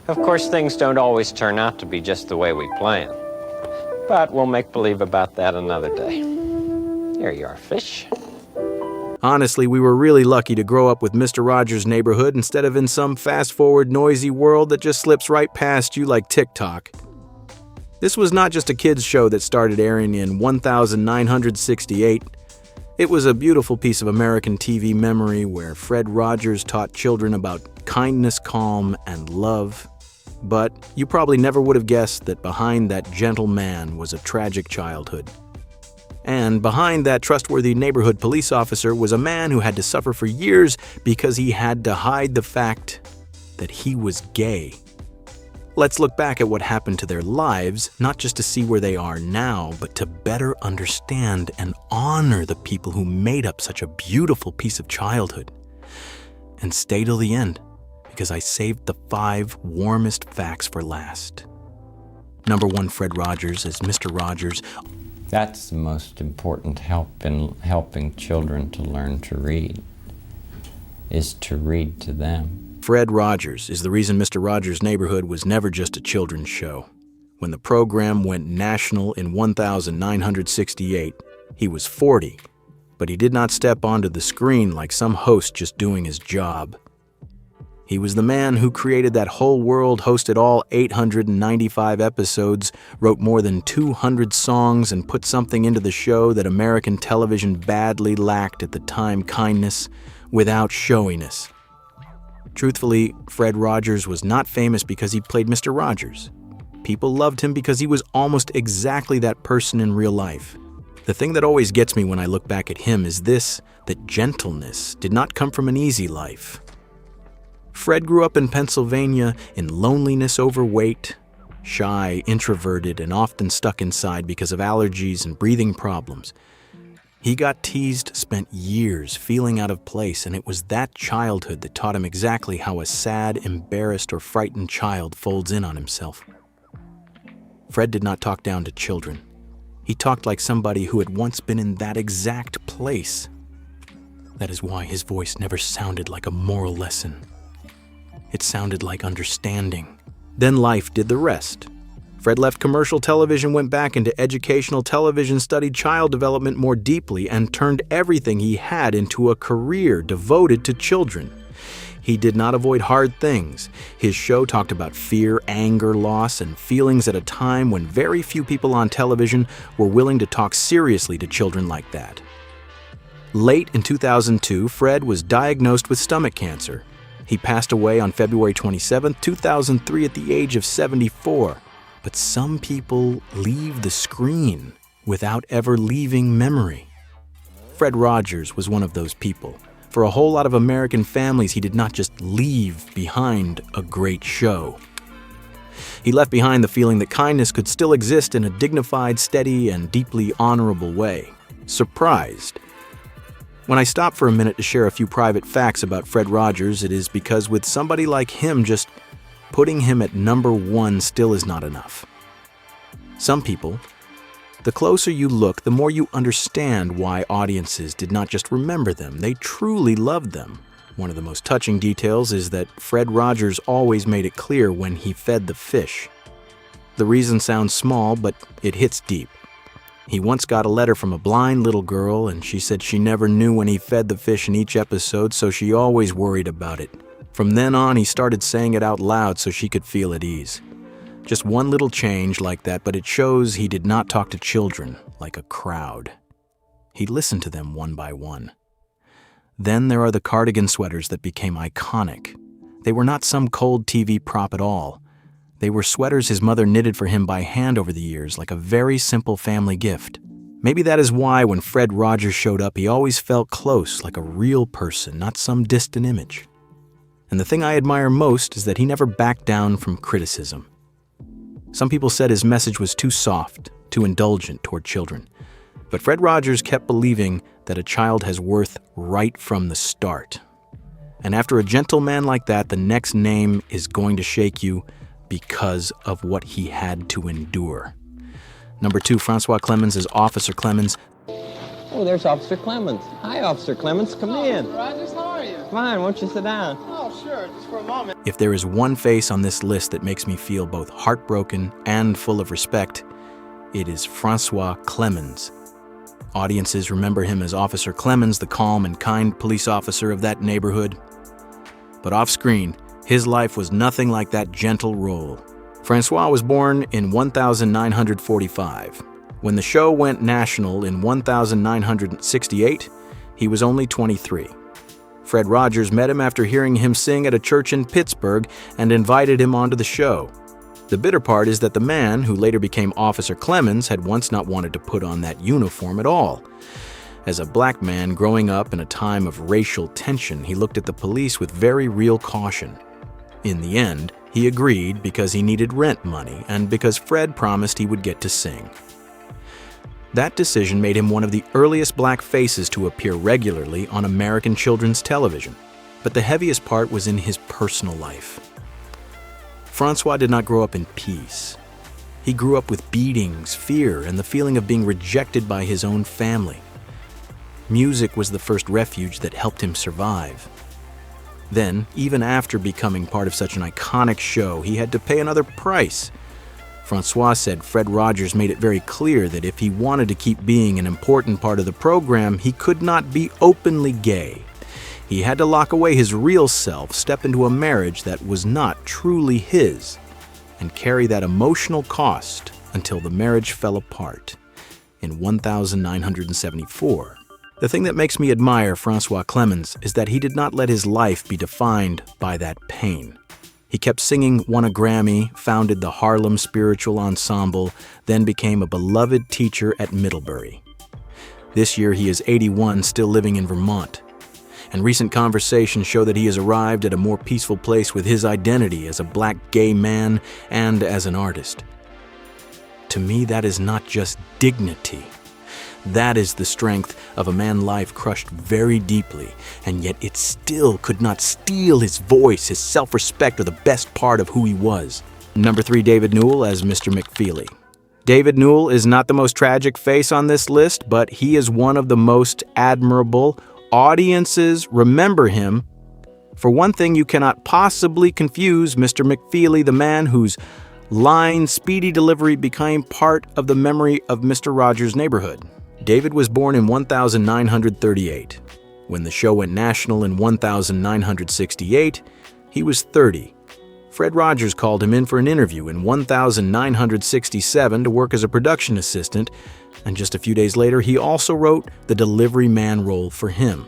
Of course, things don't always turn out to be just the way we plan. But we'll make believe about that another day. Here you are, fish. Honestly, we were really lucky to grow up with Mr. Rogers' Neighborhood instead of in some fast-forward, noisy world that just slips right past you like TikTok. This was not just a kids' show that started airing in 1968. It was a beautiful piece of American TV memory where Fred Rogers taught children about kindness, calm, and love. But you probably never would have guessed that behind that gentle man was a tragic childhood. And behind that trustworthy neighborhood police officer was a man who had to suffer for years because he had to hide the fact that he was gay. Let's look back at what happened to their lives, not just to see where they are now, but to better understand and honor the people who made up such a beautiful piece of childhood. And stay till the end, because I saved the 5 warmest facts for last. Number 1, Fred Rogers as Mr. Rogers. That's the most important help in helping children to learn to read, is to read to them. Fred Rogers is the reason Mr. Rogers' Neighborhood was never just a children's show. When the program went national in 1968, he was 40, but he did not step onto the screen like some host just doing his job. He was the man who created that whole world, hosted all 895 episodes, wrote more than 200 songs, and put something into the show that American television badly lacked at the time: kindness without showiness. Truthfully, Fred Rogers was not famous because he played Mr. Rogers. People loved him because he was almost exactly that person in real life. The thing that always gets me when I look back at him is this: that gentleness did not come from an easy life. Fred grew up in Pennsylvania in loneliness, overweight, shy, introverted, and often stuck inside because of allergies and breathing problems. He got teased, spent years feeling out of place, and it was that childhood that taught him exactly how a sad, embarrassed, or frightened child folds in on himself. Fred did not talk down to children. He talked like somebody who had once been in that exact place. That is why his voice never sounded like a moral lesson. It sounded like understanding. Then life did the rest. Fred left commercial television, went back into educational television, studied child development more deeply, and turned everything he had into a career devoted to children. He did not avoid hard things. His show talked about fear, anger, loss, and feelings at a time when very few people on television were willing to talk seriously to children like that. Late in 2002, Fred was diagnosed with stomach cancer. He passed away on February 27, 2003 at the age of 74. But some people leave the screen without ever leaving memory. Fred Rogers was one of those people. For a whole lot of American families, he did not just leave behind a great show. He left behind the feeling that kindness could still exist in a dignified, steady, and deeply honorable way. Surprised. When I stop for a minute to share a few private facts about Fred Rogers, it is because with somebody like him, just putting him at number 1 still is not enough. Some people, the closer you look, the more you understand why audiences did not just remember them, they truly loved them. One of the most touching details is that Fred Rogers always made it clear when he fed the fish. The reason sounds small, but it hits deep. He once got a letter from a blind little girl, and she said she never knew when he fed the fish in each episode, so she always worried about it. From then on, he started saying it out loud so she could feel at ease. Just one little change like that, but it shows he did not talk to children like a crowd. He listened to them one by one. Then there are the cardigan sweaters that became iconic. They were not some cold TV prop at all. They were sweaters his mother knitted for him by hand over the years, like a very simple family gift. Maybe that is why when Fred Rogers showed up, he always felt close, like a real person, not some distant image. And the thing I admire most is that he never backed down from criticism. Some people said his message was too soft, too indulgent toward children. But Fred Rogers kept believing that a child has worth right from the start. And after a gentle man like that, the next name is going to shake you because of what he had to endure. Number 2, François Clemmons as Officer Clemmons. Oh, there's Officer Clemmons. Hi, Officer Clemmons. Come in. Rogers, how are you? Fine, won't you sit down? Oh, sure, just for a moment. If there is one face on this list that makes me feel both heartbroken and full of respect, it is François Clemmons. Audiences remember him as Officer Clemmons, the calm and kind police officer of that neighborhood. But off-screen, his life was nothing like that gentle role. François was born in 1945. When the show went national in 1968, he was only 23. Fred Rogers met him after hearing him sing at a church in Pittsburgh and invited him onto the show. The bitter part is that the man, who later became Officer Clemmons, had once not wanted to put on that uniform at all. As a black man growing up in a time of racial tension, he looked at the police with very real caution. In the end, he agreed because he needed rent money and because Fred promised he would get to sing. That decision made him one of the earliest black faces to appear regularly on American children's television. But the heaviest part was in his personal life. François did not grow up in peace. He grew up with beatings, fear, and the feeling of being rejected by his own family. Music was the first refuge that helped him survive. Then, even after becoming part of such an iconic show, he had to pay another price. François said Fred Rogers made it very clear that if he wanted to keep being an important part of the program, he could not be openly gay. He had to lock away his real self, step into a marriage that was not truly his, and carry that emotional cost until the marriage fell apart in 1974. The thing that makes me admire François Clemmons is that he did not let his life be defined by that pain. He kept singing, won a Grammy, founded the Harlem Spiritual Ensemble, then became a beloved teacher at Middlebury. This year he is 81, still living in Vermont. And recent conversations show that he has arrived at a more peaceful place with his identity as a black gay man and as an artist. To me, that is not just dignity. That is the strength of a man life crushed very deeply, and yet it still could not steal his voice, his self-respect, or the best part of who he was. Number 3, David Newell as Mr. McFeely. David Newell is not the most tragic face on this list, but he is one of the most admirable. Audiences remember him. For one thing, you cannot possibly confuse Mr. McFeely, the man whose line speedy delivery became part of the memory of Mr. Rogers' neighborhood. David was born in 1938. When the show went national in 1968, he was 30. Fred Rogers called him in for an interview in 1967 to work as a production assistant, and just a few days later, he also wrote the delivery man role for him.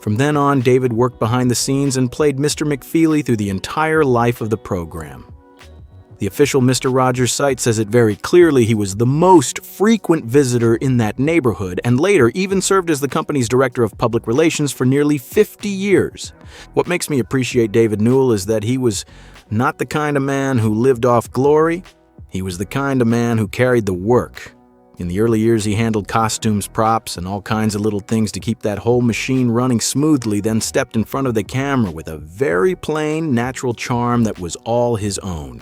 From then on, David worked behind the scenes and played Mr. McFeely through the entire life of the program. The official Mr. Rogers site says it very clearly. He was the most frequent visitor in that neighborhood and later even served as the company's director of public relations for nearly 50 years. What makes me appreciate David Newell is that he was not the kind of man who lived off glory. He was the kind of man who carried the work. In the early years, he handled costumes, props, and all kinds of little things to keep that whole machine running smoothly, then stepped in front of the camera with a very plain, natural charm that was all his own.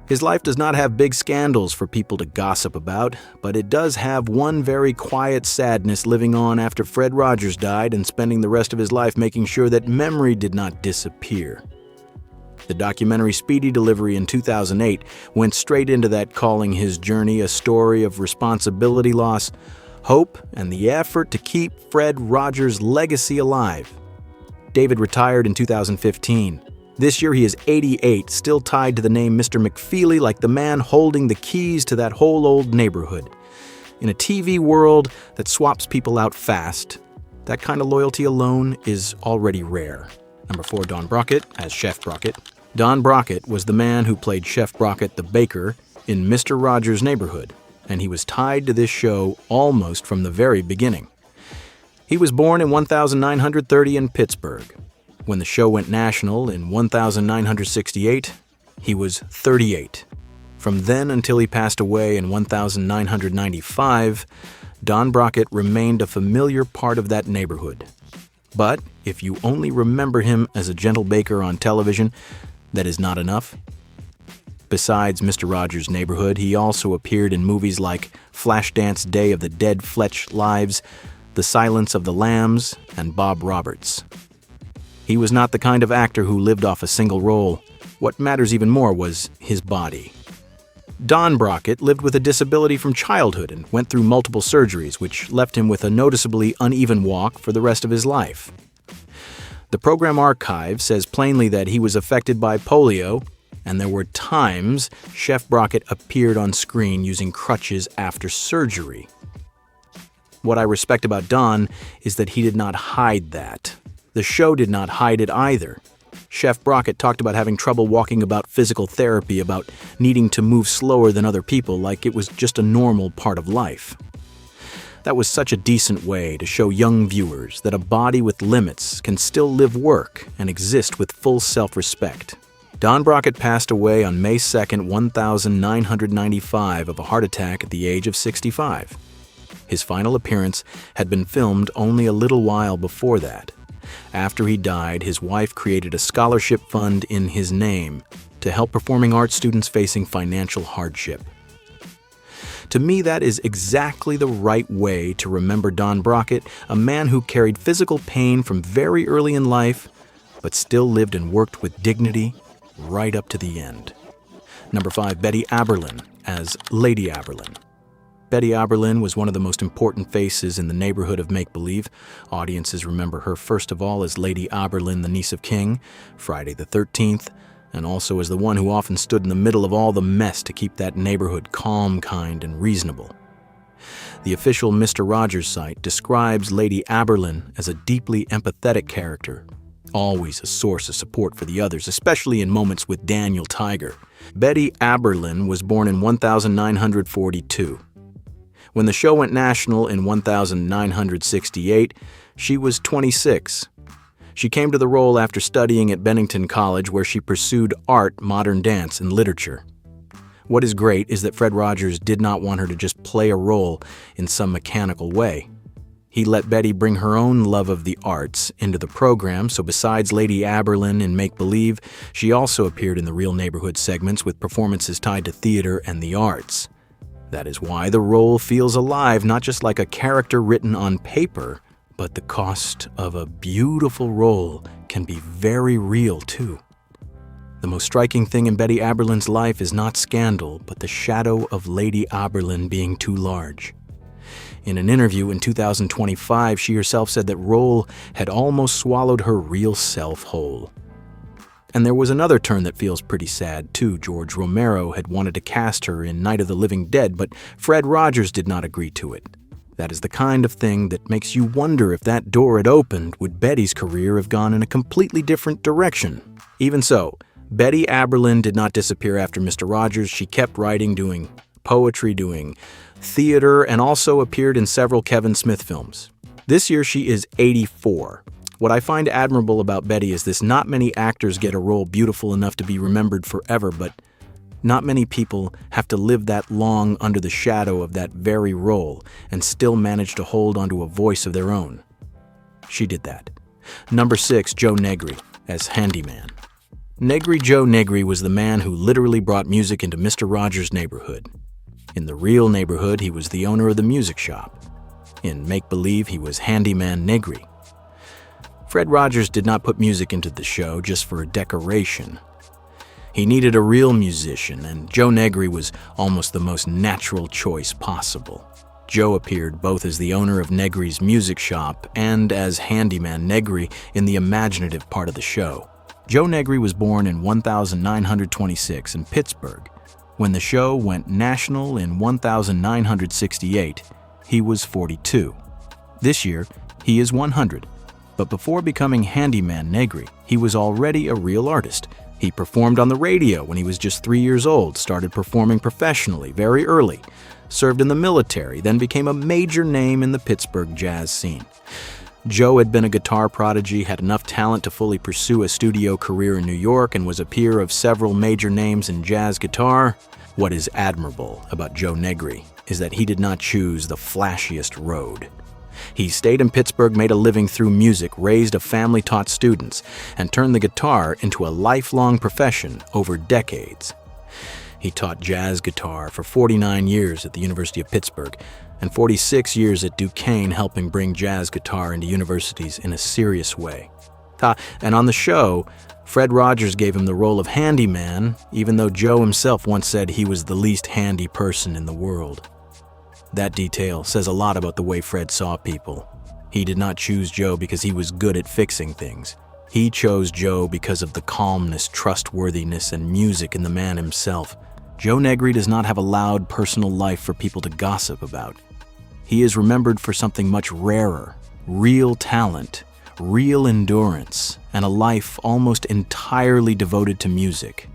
His life does not have big scandals for people to gossip about, but it does have one very quiet sadness living on after Fred Rogers died and spending the rest of his life making sure that memory did not disappear. The documentary Speedy Delivery in 2008 went straight into that, calling his journey a story of responsibility loss, hope, and the effort to keep Fred Rogers' legacy alive. David retired in 2015. This year he is 88, still tied to the name Mr. McFeely like the man holding the keys to that whole old neighborhood. In a TV world that swaps people out fast, that kind of loyalty alone is already rare. Number 4, Don Brockett as Chef Brockett. Don Brockett was the man who played Chef Brockett the baker in Mr. Rogers' Neighborhood, and he was tied to this show almost from the very beginning. He was born in 1930 in Pittsburgh. When the show went national in 1968, he was 38. From then until he passed away in 1995, Don Brockett remained a familiar part of that neighborhood. But if you only remember him as a gentle baker on television, that is not enough. Besides Mr. Rogers' Neighborhood, he also appeared in movies like Flashdance Day of the Dead Fletch Lives, The Silence of the Lambs, and Bob Roberts. He was not the kind of actor who lived off a single role. What matters even more was his body. Don Brockett lived with a disability from childhood and went through multiple surgeries, which left him with a noticeably uneven walk for the rest of his life. The program archive says plainly that he was affected by polio, and there were times Chef Brockett appeared on screen using crutches after surgery. What I respect about Don is that he did not hide that. The show did not hide it either. Chef Brockett talked about having trouble walking, about physical therapy, about needing to move slower than other people, like it was just a normal part of life. That was such a decent way to show young viewers that a body with limits can still live, work, and exist with full self-respect. Don Brockett passed away on May 2nd, 1995 of a heart attack at the age of 65. His final appearance had been filmed only a little while before that. After he died, his wife created a scholarship fund in his name to help performing arts students facing financial hardship. To me, that is exactly the right way to remember Don Brockett, a man who carried physical pain from very early in life, but still lived and worked with dignity right up to the end. Number 5, Betty Aberlin as Lady Aberlin. Betty Aberlin was one of the most important faces in the neighborhood of make-believe. Audiences remember her first of all as Lady Aberlin, the niece of King, Friday the 13th, and also as the one who often stood in the middle of all the mess to keep that neighborhood calm, kind, and reasonable. The official Mr. Rogers site describes Lady Aberlin as a deeply empathetic character, always a source of support for the others, especially in moments with Daniel Tiger. Betty Aberlin was born in 1942. When the show went national in 1968, she was 26. She came to the role after studying at Bennington College, where she pursued art, modern dance, and literature. What is great is that Fred Rogers did not want her to just play a role in some mechanical way. He let Betty bring her own love of the arts into the program, so besides Lady Aberlin in Make Believe, she also appeared in the Real Neighborhood segments with performances tied to theater and the arts. That is why the role feels alive, not just like a character written on paper, but the cost of a beautiful role can be very real, too. The most striking thing in Betty Aberlin's life is not scandal, but the shadow of Lady Aberlin being too large. In an interview in 2025, she herself said that role had almost swallowed her real self whole. And there was another turn that feels pretty sad, too. George Romero had wanted to cast her in Night of the Living Dead, but Fred Rogers did not agree to it. That is the kind of thing that makes you wonder if that door had opened, would Betty's career have gone in a completely different direction? Even so, Betty Aberlin did not disappear after Mr. Rogers. She kept writing, doing poetry, doing theater, and also appeared in several Kevin Smith films. This year she is 84. What I find admirable about Betty is this: not many actors get a role beautiful enough to be remembered forever, but not many people have to live that long under the shadow of that very role and still manage to hold onto a voice of their own. She did that. Number 6, Joe Negri as Handyman. Joe Negri was the man who literally brought music into Mr. Rogers' neighborhood. In the Real Neighborhood, he was the owner of the music shop. In Make Believe, he was Handyman Negri. Fred Rogers did not put music into the show just for a decoration. He needed a real musician, and Joe Negri was almost the most natural choice possible. Joe appeared both as the owner of Negri's music shop and as Handyman Negri in the imaginative part of the show. Joe Negri was born in 1926 in Pittsburgh. When the show went national in 1968, he was 42. This year, he is 100. But before becoming Handyman Negri, he was already a real artist. He performed on the radio when he was just 3 years old, started performing professionally very early, served in the military, then became a major name in the Pittsburgh jazz scene. Joe had been a guitar prodigy, had enough talent to fully pursue a studio career in New York, and was a peer of several major names in jazz guitar. What is admirable about Joe Negri is that he did not choose the flashiest road. He stayed in Pittsburgh, made a living through music, raised a family, taught students, and turned the guitar into a lifelong profession over decades. He taught jazz guitar for 49 years at the University of Pittsburgh and 46 years at Duquesne, helping bring jazz guitar into universities in a serious way. And on the show, Fred Rogers gave him the role of Handyman, even though Joe himself once said he was the least handy person in the world. That detail says a lot about the way Fred saw people. He did not choose Joe because he was good at fixing things. He chose Joe because of the calmness, trustworthiness, and music in the man himself. Joe Negri does not have a loud personal life for people to gossip about. He is remembered for something much rarer: real talent, real endurance, and a life almost entirely devoted to music.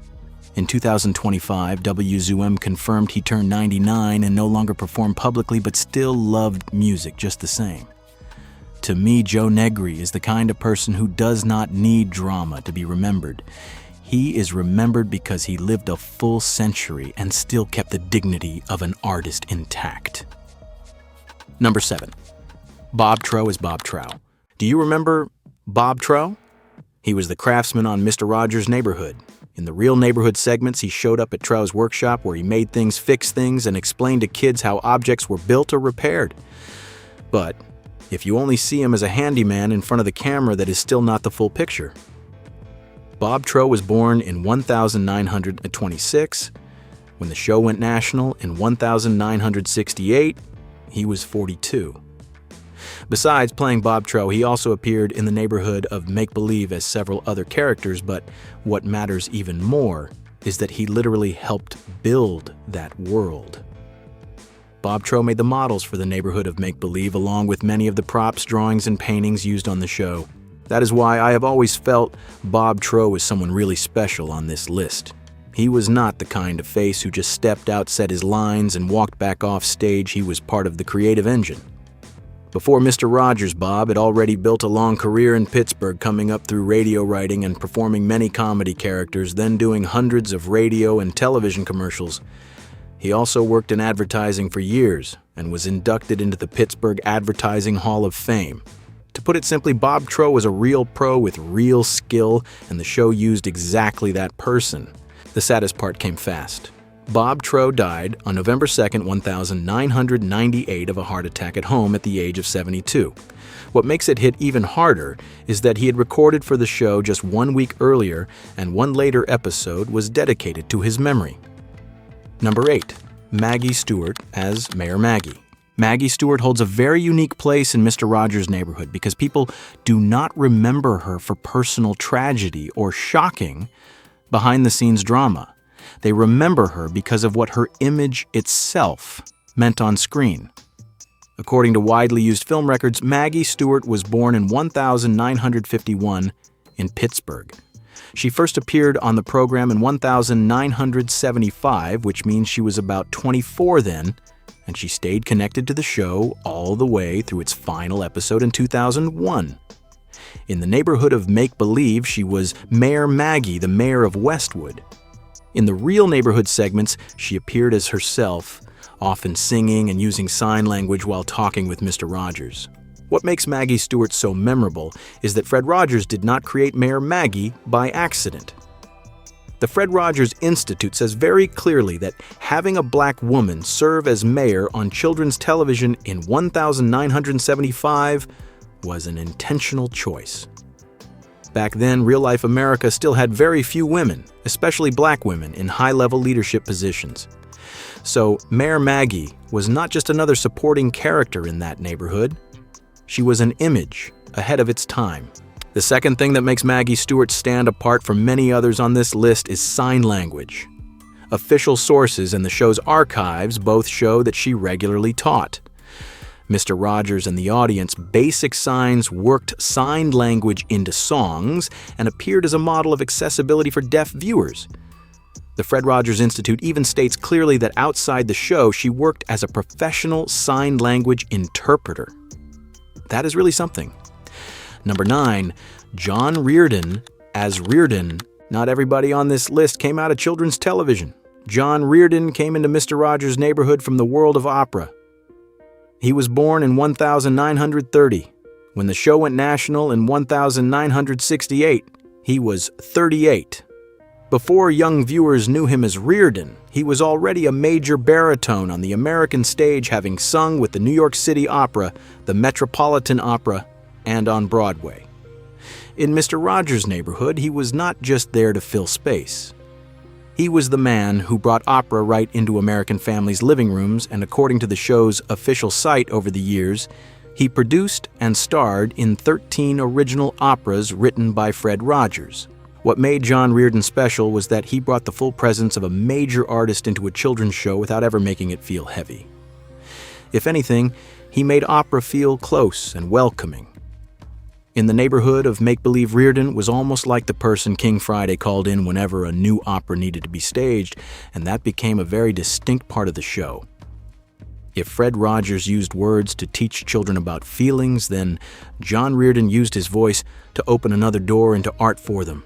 In 2025, WZUM confirmed he turned 99 and no longer performed publicly, but still loved music just the same. To me, Joe Negri is the kind of person who does not need drama to be remembered. He is remembered because he lived a full century and still kept the dignity of an artist intact. Number 7. Bob Trow is Bob Trow. Do you remember Bob Trow? He was the craftsman on Mr. Rogers' Neighborhood. In the Real Neighborhood segments, he showed up at Trow's workshop where he made things, fixed things, and explained to kids how objects were built or repaired. But if you only see him as a handyman in front of the camera, that is still not the full picture. Bob Trow was born in 1926. When the show went national in 1968, he was 42. Besides playing Bob Trow, he also appeared in the neighborhood of make-believe as several other characters, but what matters even more is that he literally helped build that world. Bob Trow made the models for the neighborhood of make-believe, along with many of the props, drawings, and paintings used on the show. That is why I have always felt Bob Trow was someone really special on this list. He was not the kind of face who just stepped out, said his lines, and walked back off stage. He was part of the creative engine. Before Mr. Rogers, Bob had already built a long career in Pittsburgh, coming up through radio writing and performing many comedy characters, then doing hundreds of radio and television commercials. He also worked in advertising for years and was inducted into the Pittsburgh Advertising Hall of Fame. To put it simply, Bob Trow was a real pro with real skill, and the show used exactly that person. The saddest part came fast. Bob Trow died on November 2nd, 1998 of a heart attack at home at the age of 72. What makes it hit even harder is that he had recorded for the show just 1 week earlier, and one later episode was dedicated to his memory. Number 8. Maggie Stewart as Mayor Maggie. Maggie Stewart holds a very unique place in Mr. Rogers' Neighborhood because people do not remember her for personal tragedy or shocking behind-the-scenes drama. They remember her because of what her image itself meant on screen. According to widely used film records, Maggie Stewart was born in 1951 in Pittsburgh. She first appeared on the program in 1975, which means she was about 24 then, and she stayed connected to the show all the way through its final episode in 2001. In the neighborhood of make-believe, she was Mayor Maggie, the mayor of Westwood. In the Real Neighborhood segments, she appeared as herself, often singing and using sign language while talking with Mr. Rogers. What makes Maggie Stewart so memorable is that Fred Rogers did not create Mayor Maggie by accident. The Fred Rogers Institute says very clearly that having a black woman serve as mayor on children's television in 1975 was an intentional choice. Back then, real-life America still had very few women, especially black women, in high-level leadership positions. So Mayor Maggie was not just another supporting character in that neighborhood. She was an image ahead of its time. The second thing that makes Maggie Stewart stand apart from many others on this list is sign language. Official sources and the show's archives both show that she regularly taught. Mr. Rogers and the audience, basic signs worked sign language into songs and appeared as a model of accessibility for deaf viewers. The Fred Rogers Institute even states clearly that outside the show, she worked as a professional sign language interpreter. That is really something. Number 9, John Reardon as Reardon. Not everybody on this list came out of children's television. John Reardon came into Mr. Rogers' Neighborhood from the world of opera. He was born in 1930. When the show went national in 1968, he was 38. Before young viewers knew him as Reardon, he was already a major baritone on the American stage, having sung with the New York City Opera, the Metropolitan Opera, and on Broadway. In Mr. Rogers' Neighborhood, he was not just there to fill space. He was the man who brought opera right into American families' living rooms, and according to the show's official site over the years, he produced and starred in 13 original operas written by Fred Rogers. What made John Reardon special was that he brought the full presence of a major artist into a children's show without ever making it feel heavy. If anything, he made opera feel close and welcoming. In the neighborhood of make-believe Reardon was almost like the person King Friday called in whenever a new opera needed to be staged, and that became a very distinct part of the show. If Fred Rogers used words to teach children about feelings, then John Reardon used his voice to open another door into art for them.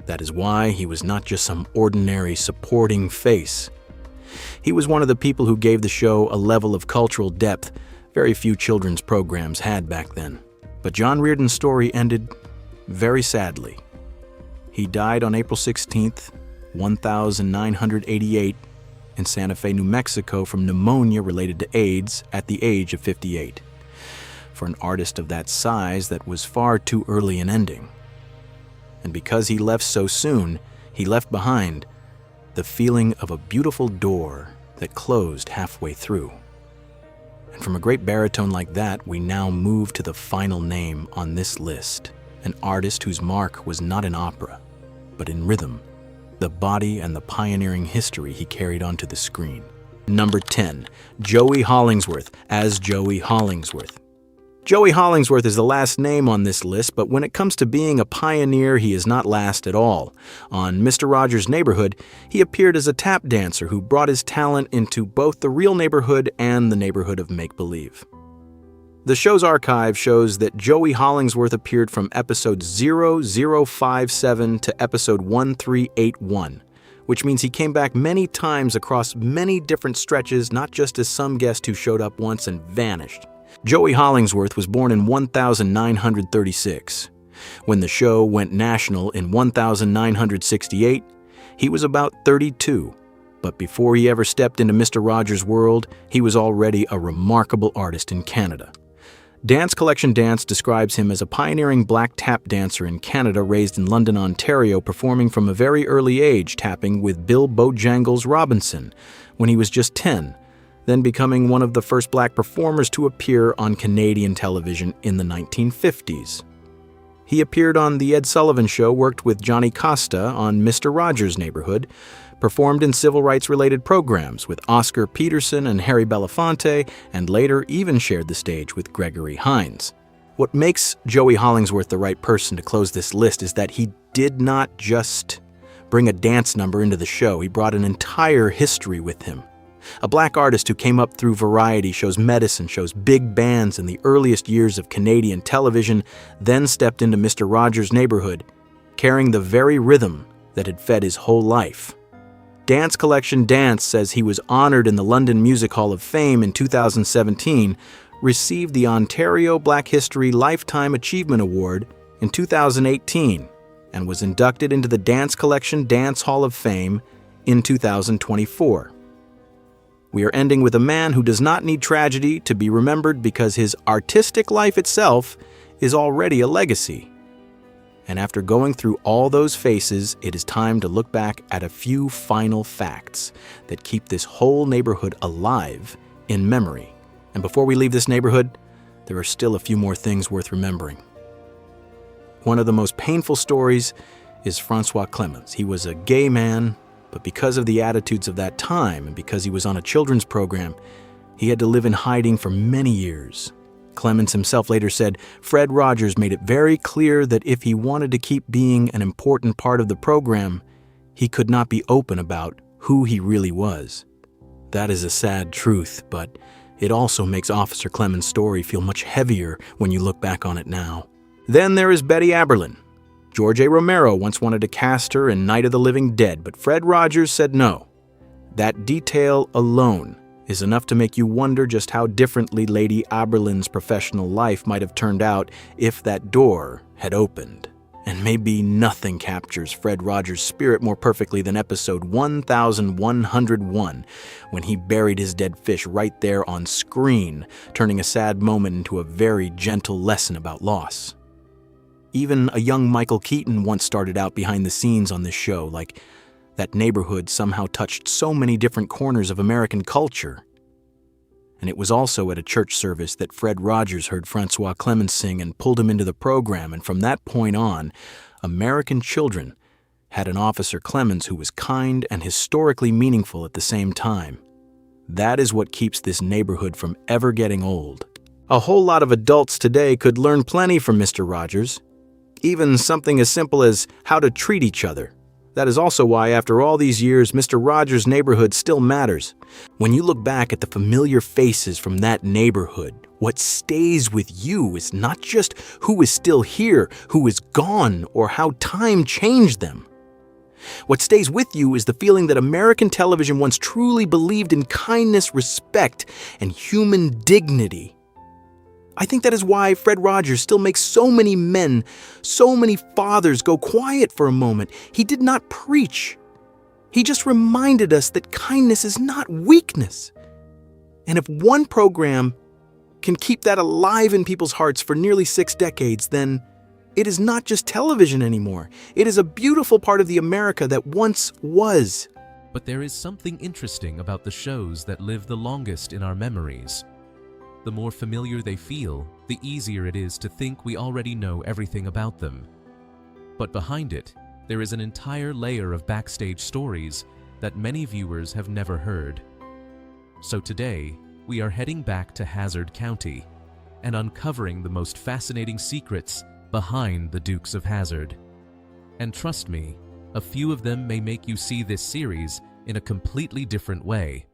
That is why he was not just some ordinary supporting face. He was one of the people who gave the show a level of cultural depth very few children's programs had back then. But John Reardon's story ended very sadly. He died on April 16th, 1988, in Santa Fe, New Mexico from pneumonia related to AIDS at the age of 58. For an artist of that size, that was far too early an ending. And because he left so soon, he left behind the feeling of a beautiful door that closed halfway through. And from a great baritone like that, we now move to the final name on this list, an artist whose mark was not in opera, but in rhythm, the body and the pioneering history he carried onto the screen. Number 10, Joey Hollingsworth as Joey Hollingsworth. Joey Hollingsworth is the last name on this list, but when it comes to being a pioneer, he is not last at all. On Mr. Rogers' Neighborhood, he appeared as a tap dancer who brought his talent into both the real neighborhood and the neighborhood of make-believe. The show's archive shows that Joey Hollingsworth appeared from episode 0057 to episode 1381, which means he came back many times across many different stretches, not just as some guest who showed up once and vanished. Joey Hollingsworth was born in 1936. When the show went national in 1968, he was about 32. But before he ever stepped into Mr. Rogers' world, he was already a remarkable artist in Canada. Dance Collection Dance describes him as a pioneering black tap dancer in Canada raised in London, Ontario, performing from a very early age, tapping with Bill Bojangles Robinson when he was just 10. Then becoming one of the first black performers to appear on Canadian television in the 1950s. He appeared on The Ed Sullivan Show, worked with Johnny Costa on Mr. Rogers' Neighborhood, performed in civil rights-related programs with Oscar Peterson and Harry Belafonte, and later even shared the stage with Gregory Hines. What makes Joey Hollingsworth the right person to close this list is that he did not just bring a dance number into the show, he brought an entire history with him. A black artist who came up through variety shows, medicine shows, big bands in the earliest years of Canadian television, then stepped into Mr. Rogers' Neighborhood, carrying the very rhythm that had fed his whole life. Dance Collection Dance says he was honored in the London Music Hall of Fame in 2017, received the Ontario Black History Lifetime Achievement Award in 2018, and was inducted into the Dance Collection Dance Hall of Fame in 2024. We are ending with a man who does not need tragedy to be remembered because his artistic life itself is already a legacy. And after going through all those faces, it is time to look back at a few final facts that keep this whole neighborhood alive in memory. And before we leave this neighborhood, there are still a few more things worth remembering. One of the most painful stories is François Clemmons. He was a gay man, but because of the attitudes of that time and because he was on a children's program, he had to live in hiding for many years. Clemmons himself later said, Fred Rogers made it very clear that if he wanted to keep being an important part of the program, he could not be open about who he really was. That is a sad truth, but it also makes Officer Clemmons' story feel much heavier when you look back on it now. Then there is Betty Aberlin. George A. Romero once wanted to cast her in Night of the Living Dead, but Fred Rogers said no. That detail alone is enough to make you wonder just how differently Lady Aberlin's professional life might have turned out if that door had opened. And maybe nothing captures Fred Rogers' spirit more perfectly than episode 1101, when he buried his dead fish right there on screen, turning a sad moment into a very gentle lesson about loss. Even a young Michael Keaton once started out behind the scenes on this show, like that neighborhood somehow touched so many different corners of American culture. And it was also at a church service that Fred Rogers heard François Clemmons sing and pulled him into the program, and from that point on, American children had an Officer Clemmons who was kind and historically meaningful at the same time. That is what keeps this neighborhood from ever getting old. A whole lot of adults today could learn plenty from Mr. Rogers, even something as simple as how to treat each other. That is also why, after all these years, Mr. Rogers' neighborhood still matters. When you look back at the familiar faces from that neighborhood, what stays with you is not just who is still here, who is gone, or how time changed them. What stays with you is the feeling that American television once truly believed in kindness, respect, and human dignity. I think that is why Fred Rogers still makes so many men, so many fathers go quiet for a moment. He did not preach. He just reminded us that kindness is not weakness. And if one program can keep that alive in people's hearts for nearly 6 decades, then it is not just television anymore. It is a beautiful part of the America that once was. But there is something interesting about the shows that live the longest in our memories. The more familiar they feel, the easier it is to think we already know everything about them. But behind it, there is an entire layer of backstage stories that many viewers have never heard. So today, we are heading back to Hazard County and uncovering the most fascinating secrets behind the Dukes of Hazzard. And trust me, a few of them may make you see this series in a completely different way.